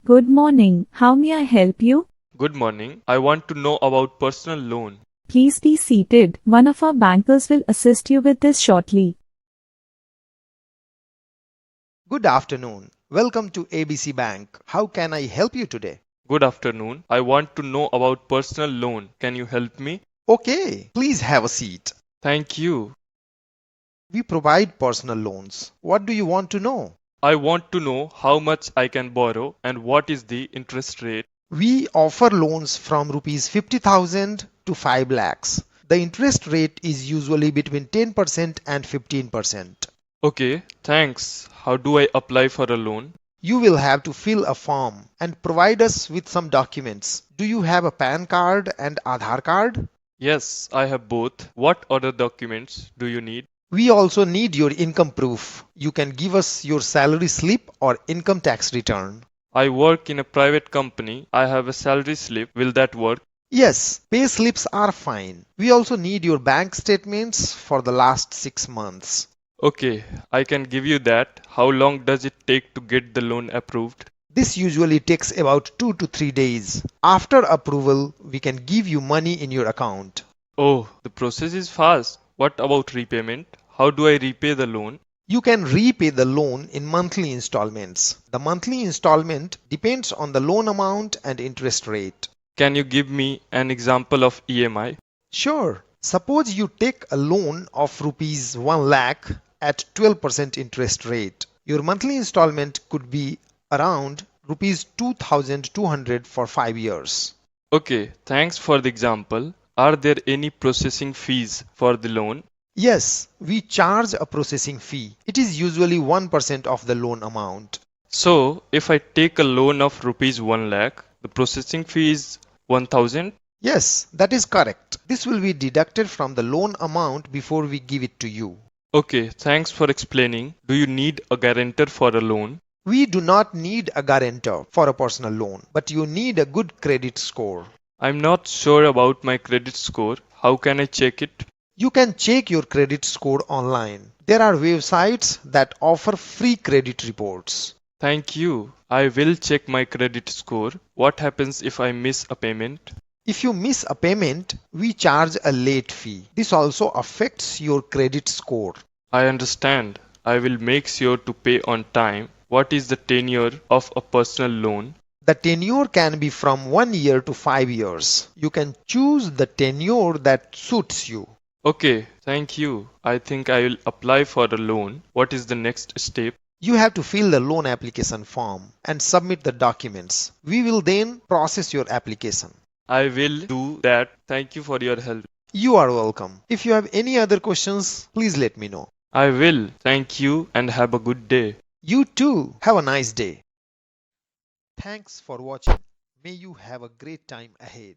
Good morning. How may I help you? Good morning. I want to know about personal loan. Please be seated. One of our bankers will assist you with this shortly. Good afternoon. Welcome to ABC Bank. How can I help you today? Good afternoon. I want to know about personal loan. Can you help me? Okay, please have a seat. Thank you. We provide personal loans. What do you want to know? I want to know how much I can borrow and what is the interest rate. We offer loans from rupees 50,000 to 5 lakhs. The interest rate is usually between 10% and 15%. Okay, thanks. How do I apply for a loan? You will have to fill a form and provide us with some documents. Do you have a PAN card and Aadhaar card? Yes, I have both. What other documents do you need? We also need your income proof. You can give us your salary slip or income tax return. I work in a private company. I have a salary slip. Will that work? Yes, pay slips are fine. We also need your bank statements for the last 6 months. Okay, I can give you that. How long does it take to get the loan approved? This usually takes about 2 to 3 days. After approval, we can give you money in your account. Oh, the process is fast. What about repayment? How do I repay the loan? You can repay the loan in monthly installments. The monthly installment depends on the loan amount and interest rate. Can you give me an example of EMI? Sure, suppose you take a loan of rupees 1 lakh at 12% interest rate. Your monthly installment could be around rupees 2200 for 5 years. Okay, thanks for the example. Are there any processing fees for the loan? Yes, we charge a processing fee. It is usually 1% of the loan amount. So, if I take a loan of rupees 1 lakh, the processing fee is 1000? Yes, that is correct. This will be deducted from the loan amount before we give it to you. Okay, thanks for explaining. Do you need a guarantor for a loan? We do not need a guarantor for a personal loan, but you need a good credit score. I'm not sure about my credit score. How can I check it? You can check your credit score online. There are websites that offer free credit reports. Thank you. I will check my credit score. What happens if I miss a payment? If you miss a payment, we charge a late fee. This also affects your credit score. I understand. I will make sure to pay on time. What is the tenure of a personal loan? The tenure can be from 1 year to 5 years. You can choose the tenure that suits you. Okay, thank you. I think I will apply for a loan. What is the next step? You have to fill the loan application form and submit the documents. We will then process your application. I will do that. Thank you for your help. You are welcome. If you have any other questions, please let me know. I will. Thank you and have a good day. You too. Have a nice day. Thanks for watching. May you have a great time ahead.